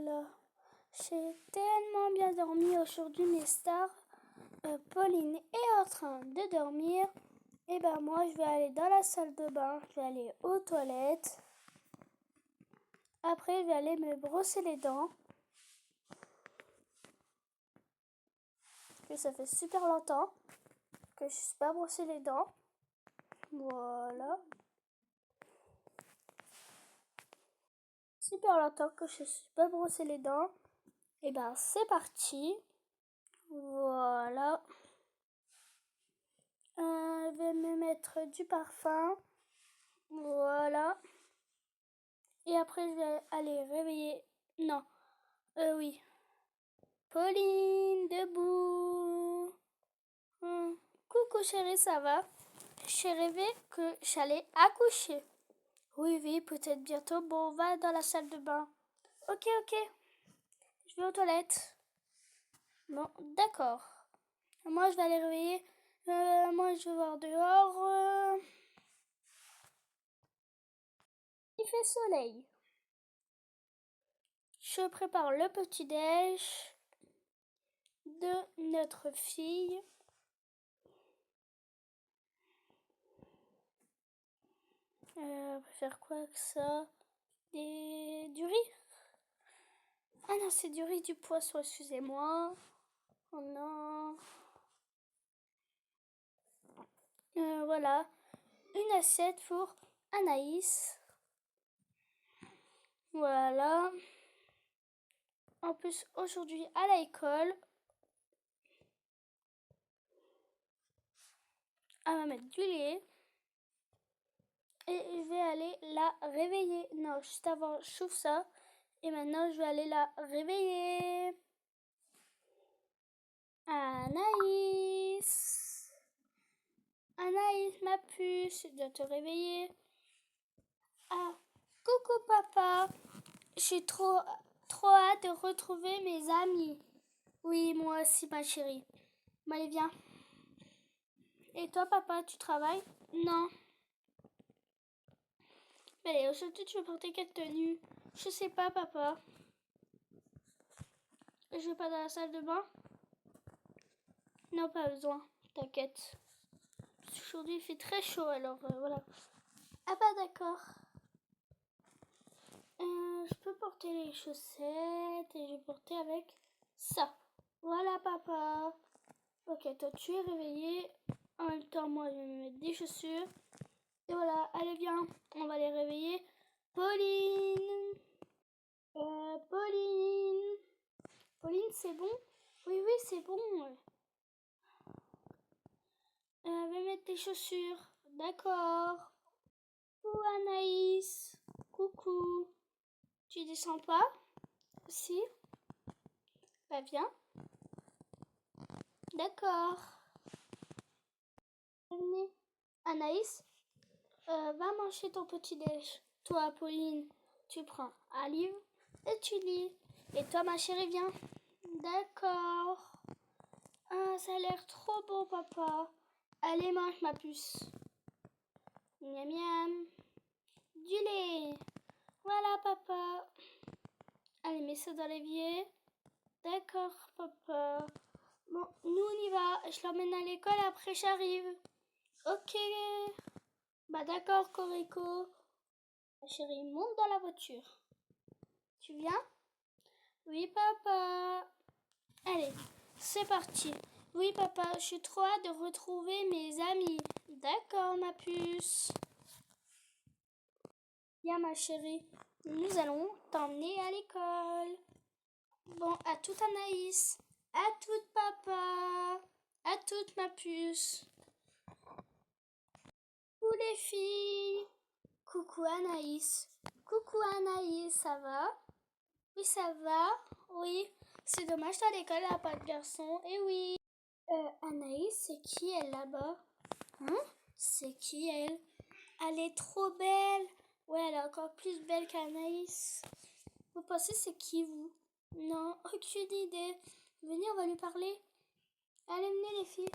Là. J'ai tellement bien dormi aujourd'hui, mes stars. Pauline est en train de dormir. Et ben moi, je vais aller dans la salle de bain. Je vais aller aux toilettes. Après, je vais aller me brosser les dents. Parce que ça fait super longtemps que je ne suis pas brossé les dents. Voilà. Super longtemps que je ne suis pas brossé les dents. Et ben c'est parti. Voilà. Je vais me mettre du parfum. Voilà. Et après, je vais aller réveiller. Non. Oui. Pauline, debout. Coucou chérie, ça va? J'ai rêvé que j'allais accoucher. Oui, peut-être bientôt. Bon, on va dans la salle de bain. Ok. Je vais aux toilettes. Bon, d'accord. Moi, je vais aller réveiller. Moi, je vais voir dehors. Il fait soleil. Je prépare le petit-déj de notre fille. On va faire quoi que ça? Du riz? Ah non, c'est du riz du poisson, excusez-moi. Oh non. Voilà, une assiette pour Anaïs. Voilà. En plus, aujourd'hui à l'école, elle va mettre du lait. Et je vais aller la réveiller. Non, juste avant, je chauffe ça. Et maintenant, je vais aller la réveiller. Anaïs. Anaïs, ma puce, je dois te réveiller. Ah, coucou papa. Je suis trop hâte de retrouver mes amis. Oui, moi aussi, ma chérie. Bon, allez, viens. Et toi, papa, tu travailles? Non. Mais aujourd'hui, tu veux porter quelle tenue? Je sais pas, papa. Je vais pas dans la salle de bain? Non, pas besoin. T'inquiète. Aujourd'hui, il fait très chaud, alors voilà. Ah bah d'accord. Je peux porter les chaussettes et je vais porter avec ça. Voilà, papa. Ok, toi, tu es réveillé. En même temps, moi, je vais me mettre des chaussures. Et voilà, allez, viens. On va les réveiller. Pauline. Pauline. Pauline, c'est bon? Oui, c'est bon. Va mettre tes chaussures. D'accord. Coucou Anaïs. Coucou. Tu descends pas? Si. Bah viens. D'accord. Venez. Anaïs, va manger ton petit déj. Toi, Pauline, tu prends un livre et tu lis. Et toi, ma chérie, viens. D'accord. Ah, ça a l'air trop bon, papa. Allez, mange ma puce. Miam miam. Du lait. Voilà, papa. Allez, mets ça dans l'évier. D'accord, papa. Bon, nous, on y va. Je l'emmène à l'école, après j'arrive. Ok. Bah d'accord, Corico. Ma chérie, monte dans la voiture. Tu viens? Oui, papa. Allez, c'est parti. Oui, papa, je suis trop hâte de retrouver mes amis. D'accord, ma puce. Viens, ma chérie. Nous allons t'emmener à l'école. Bon, à toute Anaïs. À toute papa. À toute ma puce. Coucou les filles. Coucou Anaïs. Coucou Anaïs, ça va? Oui, ça va. Oui, c'est dommage, à l'école, il n'y a pas de garçon. Eh oui. Anaïs, c'est qui elle là-bas? Hein? C'est qui elle? Elle est trop belle. Ouais, elle est encore plus belle qu'Anaïs. Vous pensez c'est qui vous? Non, aucune idée. Venez, on va lui parler. Allez, venez les filles.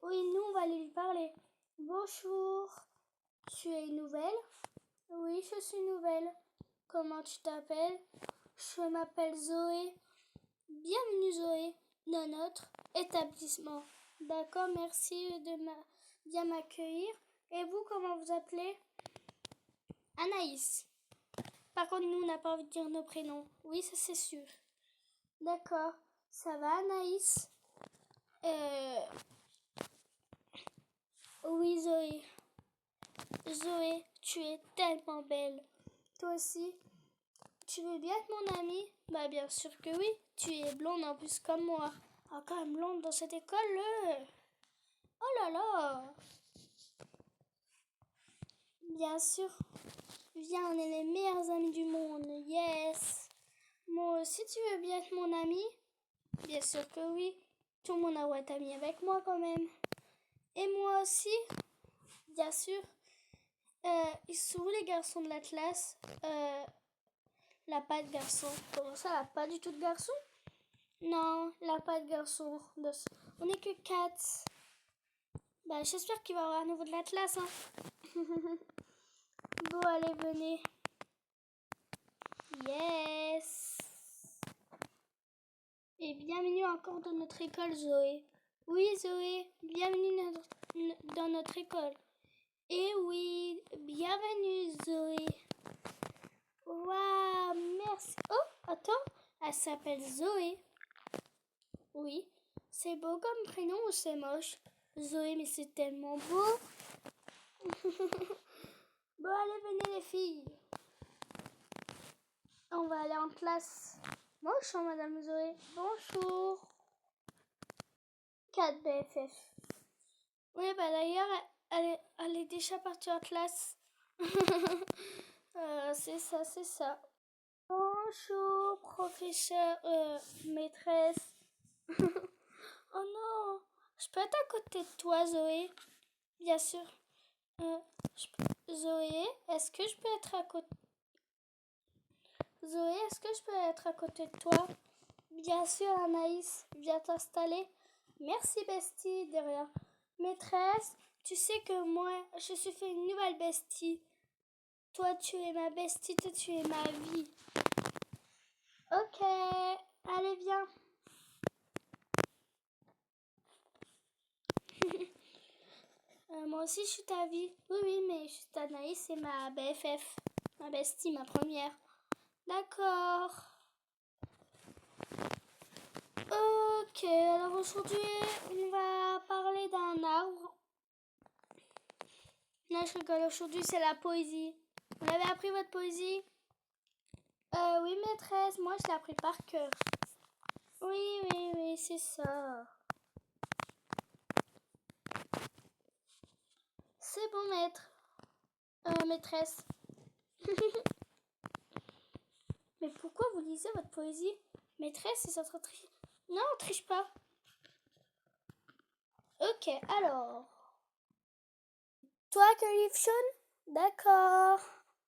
Oui, nous, on va aller lui parler. Bonjour. Tu es nouvelle? Oui, je suis nouvelle. Comment tu t'appelles? Je m'appelle Zoé. Bienvenue Zoé dans notre établissement. D'accord, merci de bien m'accueillir. Et vous, comment vous appelez? Anaïs. Par contre, nous, on n'a pas envie de dire nos prénoms. Oui, ça c'est sûr. D'accord. Ça va, Anaïs? Oui, Zoé. Zoé, tu es tellement belle. Toi aussi, tu veux bien être mon amie? Bah, bien sûr que oui. Tu es blonde en plus comme moi. Encore une blonde dans cette école, Oh là là! Bien sûr. Viens, on est les meilleurs amis du monde. Yes! Moi aussi, tu veux bien être mon ami? Bien sûr que oui. Tout le monde a être ami avec moi quand même. Et moi aussi? Bien sûr. Ils sont où les garçons de la classe? La pas de garçon. Comment ça, la pas du tout de garçon? Non, la pas de garçon. On n'est que 4. Bah, j'espère qu'il va y avoir à nouveau de la classe. Hein. Bon, allez, venez. Yes! Et bienvenue encore dans notre école, Zoé. Oui, Zoé, bienvenue dans notre école. Et oui, bienvenue, Zoé. Waouh, merci. Oh, attends, elle s'appelle Zoé. Oui, c'est beau comme prénom ou c'est moche? Zoé, mais c'est tellement beau. Bon, allez, venez les filles. On va aller en classe. Bonjour, Madame Zoé. Bonjour. 4 BFF. Oui, bah d'ailleurs, elle est déjà partie en classe. C'est ça, c'est ça. Bonjour, professeur, maîtresse. Oh non, je peux être à côté de toi, Zoé? Bien sûr. Zoé, est-ce que je peux être à côté... Zoé, est-ce que je peux être à côté de toi? Bien sûr, Anaïs, viens t'installer. Merci, bestie, de rien. Maîtresse, tu sais que moi, je suis fait une nouvelle bestie. Toi, tu es ma bestie, toi, tu es ma vie. Ok, allez, viens. Moi aussi, je suis ta vie. Oui, oui, mais je suis Anaïs, c'est ma BFF. Ma bestie, ma première. D'accord. Ok, alors aujourd'hui, on va parler d'un arbre. Non, je rigole, aujourd'hui, c'est la poésie. Vous avez appris votre poésie? Oui, maîtresse, moi, je l'ai appris par cœur. Oui, oui, oui, c'est ça. C'est bon, maître. Maîtresse. Mais pourquoi vous lisez votre poésie? Maîtresse, c'est votre triche. Non, on triche pas. Ok, alors. Toi, que livre jaune? D'accord.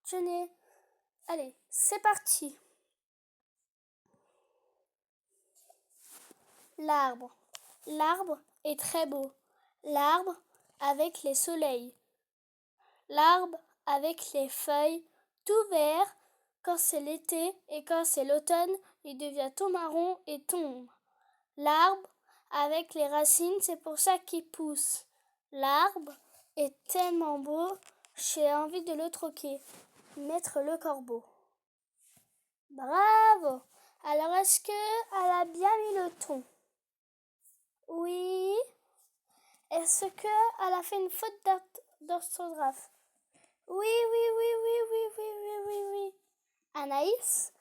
Je n'ai. Allez, c'est parti. L'arbre. L'arbre est très beau. L'arbre avec les soleils. L'arbre avec les feuilles tout vert. Quand c'est l'été et quand c'est l'automne, il devient tout marron et tombe. L'arbre avec les racines, c'est pour ça qu'il pousse. L'arbre est tellement beau, j'ai envie de le troquer. Maître le corbeau. Bravo! Alors est-ce qu'elle a bien mis le ton? Oui. Est-ce qu'elle a fait une faute d'orthographe? Oui, oui, oui, oui, oui, oui, oui, oui, oui. Anaïs?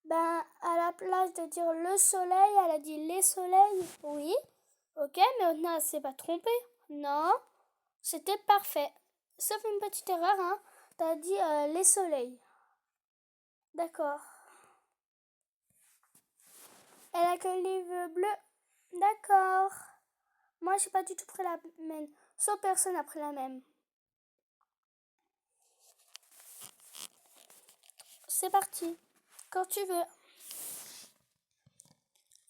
Ben, à la place de dire le soleil, elle a dit les soleils. Oui. Ok, mais non, elle s'est pas trompée. Non, c'était parfait. Sauf une petite erreur, hein. T'as dit les soleils. D'accord. Elle a que le livre bleu. D'accord. Moi, j'ai pas du tout pris la même. Sauf personne n'a pris la même. C'est parti. Quand tu veux.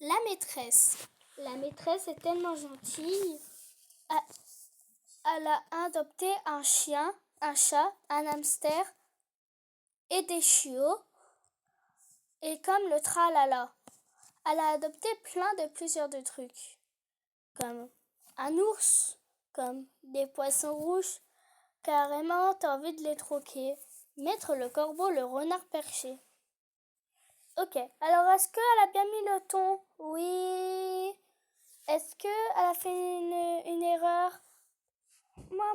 La maîtresse. La maîtresse est tellement gentille. Elle a adopté un chien, un chat, un hamster et des chiots, et comme le tralala. Elle a adopté plein de plusieurs de trucs, comme un ours, comme des poissons rouges. Carrément, t'as envie de les troquer. Mettre le corbeau, le renard perché. Ok, alors est-ce qu'elle a bien mis le ton? Oui. Est-ce qu'elle a fait une erreur? Moi.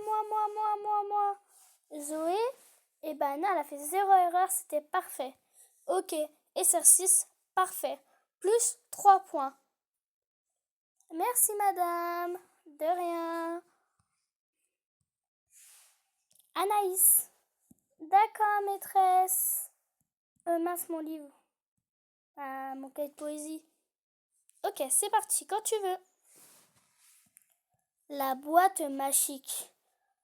Zoé? Eh ben non, elle a fait 0 erreur, c'était parfait. Ok, exercice parfait. Plus 3 points. Merci madame. De rien. Anaïs. D'accord maîtresse. Mince mon livre. Ah, mon cahier de poésie. Ok, c'est parti, quand tu veux. La boîte magique.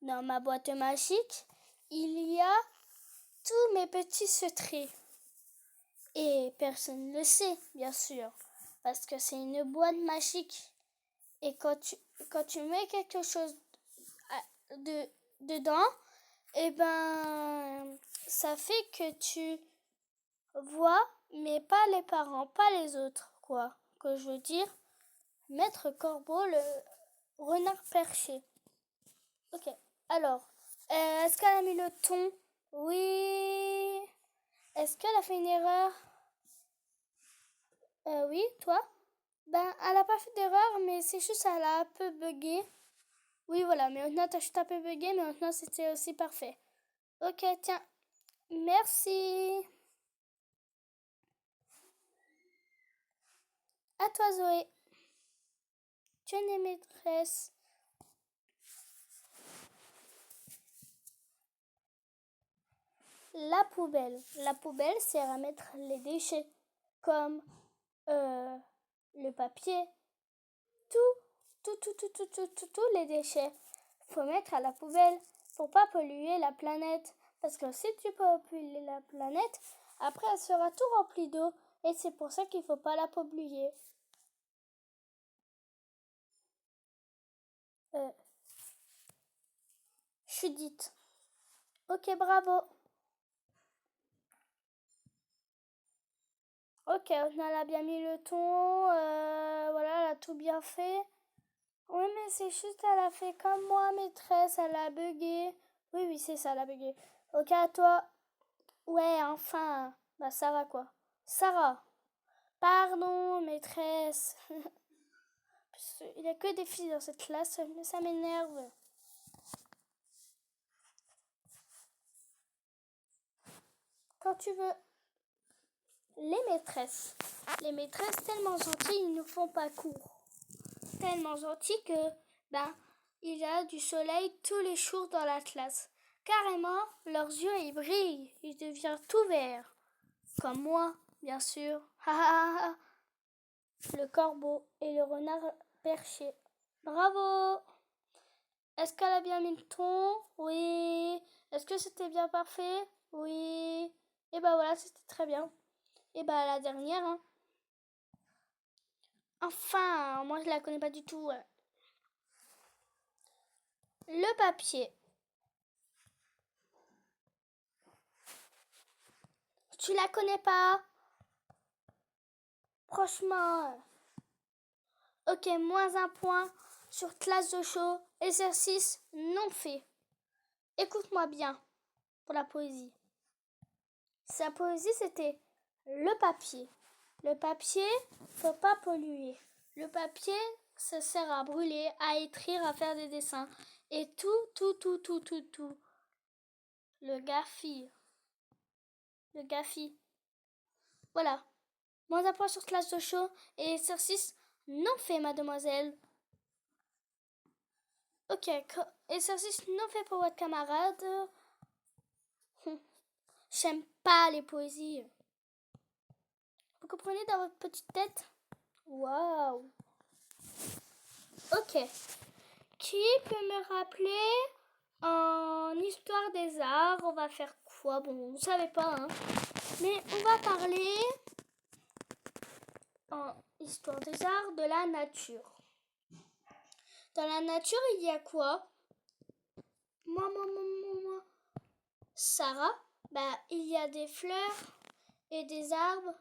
Dans ma boîte magique, il y a tous mes petits secrets. Et personne ne le sait, bien sûr, parce que c'est une boîte magique. Et quand tu mets quelque chose dedans, eh ben, ça fait que tu vois, mais pas les parents, pas les autres, quoi. Que je veux dire, Maître Corbeau, le renard perché. Ok, alors, est-ce qu'elle a mis le ton? Oui. Est-ce qu'elle a fait une erreur? Oui, toi? Ben, elle a pas fait d'erreur, mais c'est juste elle a un peu bugué. Oui, voilà, mais maintenant t'as juste un peu bugué, mais maintenant c'était aussi parfait. Ok, tiens, merci. À toi, Zoé. Tu es maîtresse. La poubelle. La poubelle sert à mettre les déchets, comme le papier, tous les déchets. Faut mettre à la poubelle pour pas polluer la planète. Parce que si tu pollues la planète, après elle sera tout remplie d'eau. Et c'est pour ça qu'il faut pas la polluer. Judith. Ok, bravo. Ok, elle a bien mis le ton. Voilà, elle a tout bien fait. Oui, mais c'est juste, elle a fait comme moi, maîtresse. Elle a bugué. Oui, c'est ça, elle a bugué. Ok, à toi. Ouais, enfin. Bah, Sarah, quoi. Sarah. Pardon, maîtresse. Il n'y a que des filles dans cette classe, mais ça m'énerve. Quand tu veux. Les maîtresses. Les maîtresses tellement gentilles, ils ne font pas cours. Tellement gentilles que, il y a du soleil tous les jours dans la classe. Carrément, leurs yeux, ils brillent. Ils deviennent tout verts. Comme moi, bien sûr. Le corbeau et le renard perché. Bravo! Est-ce qu'elle a bien mis le ton? Oui. Est-ce que c'était bien parfait? Oui. Et bah voilà, c'était très bien. Et bah la dernière, hein. Enfin, moi je la connais pas du tout. Le papier. Tu la connais pas? Franchement. Ok, moins un point sur classe de show. Exercice non fait. Écoute-moi bien pour la poésie. Sa poésie, c'était le papier. Le papier, faut pas polluer. Le papier, ça sert à brûler, à écrire, à faire des dessins. Et tout. Le gaffi. Le gaffi. Voilà. Moins un point sur classe de show et exercice non fait, mademoiselle. Ok, exercice non fait pour votre camarade. J'aime pas les poésies. Vous comprenez dans votre petite tête? Waouh. Ok. Qui peut me rappeler en histoire des arts, on va faire quoi? Bon, vous savez pas, hein. Mais on va parler en histoire des arts de la nature. Dans la nature, il y a quoi? Moi. Sarah, Bah, il y a des fleurs et des arbres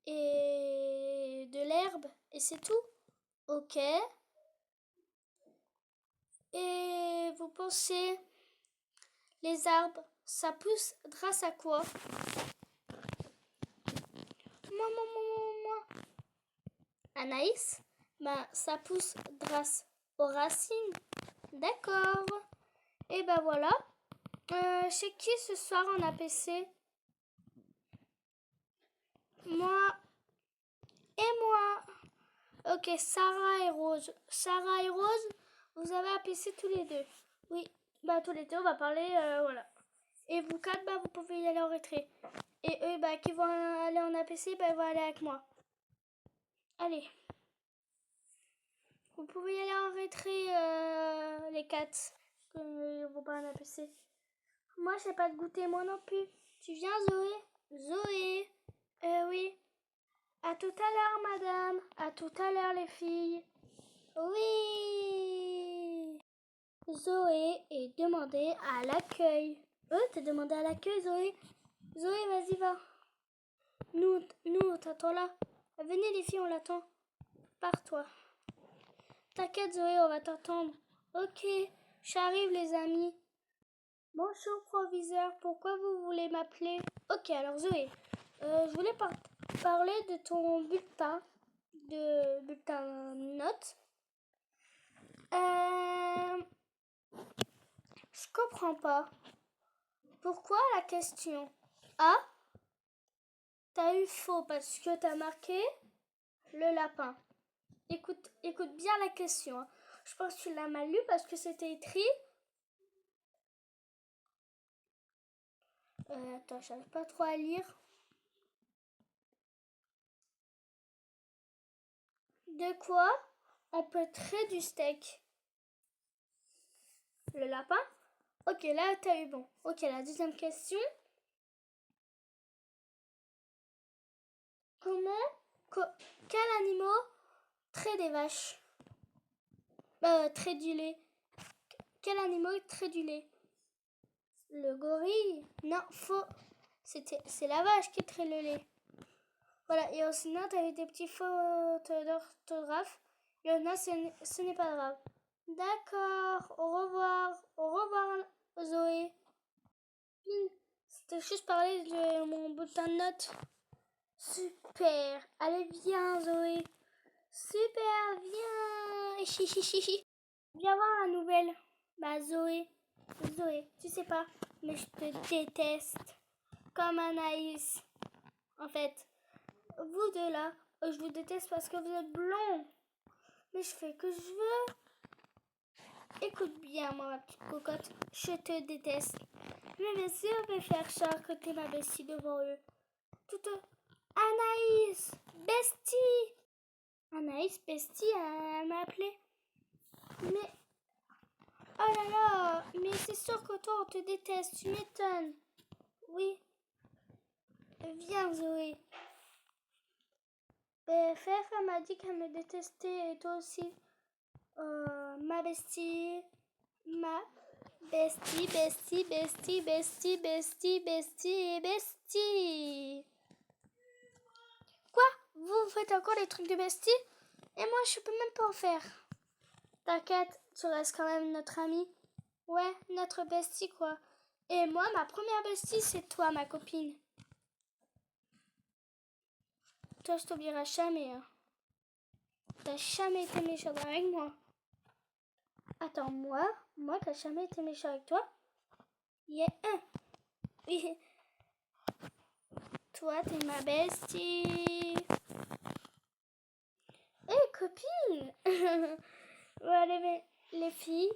et de l'herbe et c'est tout. Ok. Et vous pensez, les arbres, ça pousse grâce à quoi? Moi. Anaïs, bah, ça pousse grâce aux racines. D'accord. Et ben voilà. Chez qui ce soir en APC? Moi et moi. Ok, Sarah et Rose. Sarah et Rose, vous avez APC tous les deux. Oui, bah tous les deux, on va parler, voilà. Et vous quatre, bah vous pouvez y aller en retrait. Et eux, bah qui vont aller en APC, bah ils vont aller avec moi. Allez. Vous pouvez y aller en retrait, les quatre. Ils ne vont pas en APC. Moi, j'ai pas de goûter, moi non plus. Tu viens, Zoé? Zoé? Oui. À tout à l'heure, madame. À tout à l'heure, les filles. Oui. Zoé est demandée à l'accueil. T'es demandée à l'accueil, Zoé? Zoé, vas-y, va. Nous, on t'attend là. Venez, les filles, on l'attend. Pars-toi. T'inquiète, Zoé, on va t'attendre. Ok, j'arrive, les amis. Bonjour, proviseur. Pourquoi vous voulez m'appeler? Ok, alors, Zoé, je voulais parler de ton bulletin notes. Je comprends pas. Pourquoi la question? Ah, t'as eu faux parce que t'as marqué le lapin. Écoute bien la question. Hein. Je pense que tu l'as mal lu parce que c'était écrit. Attends, j'arrive pas trop à lire. De quoi on peut traiter du steak? Le lapin? Ok, là, t'as eu bon. Ok, la deuxième question. Quel animal traite des vaches? Traite du lait. Quel animal traite du lait? Le gorille? Non, faux. C'est la vache qui traite le lait. Voilà, et sinon, t'as eu des petits fautes d'orthographe. Il y en a, ce n'est pas grave. D'accord, au revoir. Au revoir, Zoé. C'était juste parler de mon bulletin de notes. Super. Allez, viens, Zoé. Super, viens. Viens voir la nouvelle. Bah, Zoé, tu sais pas, mais je te déteste. Comme Anaïs. En fait, vous deux là, je vous déteste parce que vous êtes blonds. Mais je fais que je veux. Écoute bien, moi, ma petite cocotte, je te déteste. Mais bien sûr, on peut faire genre que t'es ma bestie devant eux. Toute Anaïs, bestie. Anaïs, bestie, elle m'a appelé. Mais, oh là là, mais c'est sûr que toi, on te déteste, tu m'étonnes. Oui. Viens, Zoé. Faire m'a dit qu'elle me détestait et toi aussi. Ma bestie. Ma bestie, bestie, bestie, bestie, bestie, bestie, bestie. Quoi? Vous faites encore des trucs de bestie? Et moi, je peux même pas en faire. T'inquiète, tu restes quand même notre amie. Ouais, notre bestie, quoi. Et moi, ma première bestie, c'est toi, ma copine. Toi, je t'oublierai jamais. Hein. T'as jamais été méchant avec moi. Attends, moi, t'as jamais été méchant avec toi? Yeah. Oui. Toi, t'es ma bestie. Hé, copine. Allez, les filles.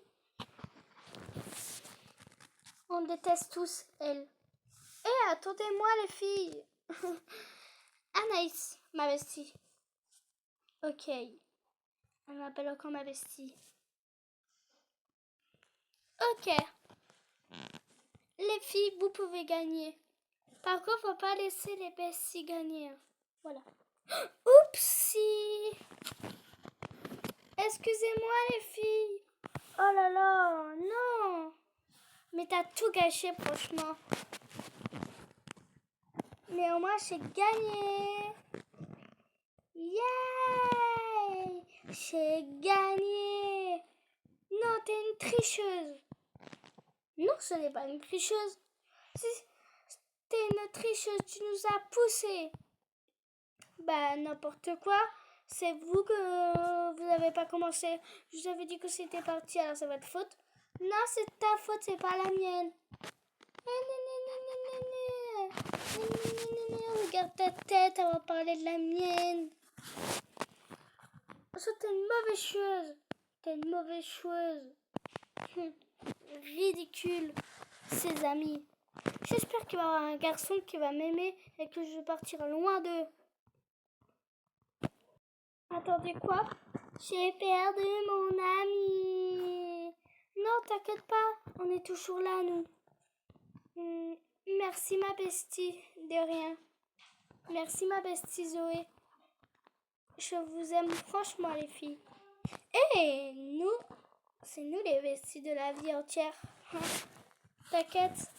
On déteste tous elle. Hé, attendez-moi, les filles. Anaïs, ma bestie. Ok. Elle m'appelle encore ma bestie. Ok. Les filles, vous pouvez gagner. Par contre, faut pas laisser les besties gagner. Voilà. Oupsie. Excusez-moi, les filles. Oh là là, non. Mais t'as tout gâché, franchement. Néanmoins, j'ai gagné. Yay! J'ai gagné. Non, t'es une tricheuse. Non, ce n'est pas une tricheuse. T'es une tricheuse, tu nous as poussés. Bah, n'importe quoi. C'est vous que vous n'avez pas commencé. Je vous avais dit que c'était parti, alors c'est votre faute. Non, c'est ta faute, c'est pas la mienne. Regarde ta tête, on va parler de la mienne. Oh, t'es une mauvaise chose. T'es une mauvaise chose. Ridicule, ses amis. J'espère qu'il va y avoir un garçon qui va m'aimer et que je vais partir loin d'eux. Attendez quoi? J'ai perdu mon ami. Non, t'inquiète pas, on est toujours là, nous. Merci ma bestie, de rien. Merci ma bestie Zoé. Je vous aime franchement les filles. Et nous, c'est nous les besties de la vie entière. T'inquiète,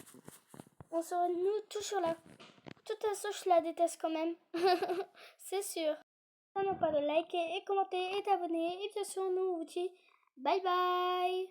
on sera nous toujours là. De toute façon, je la déteste quand même. C'est sûr. N'oubliez pas de liker et commenter et d'abonner. Et bien sûr, nous vous dit bye bye.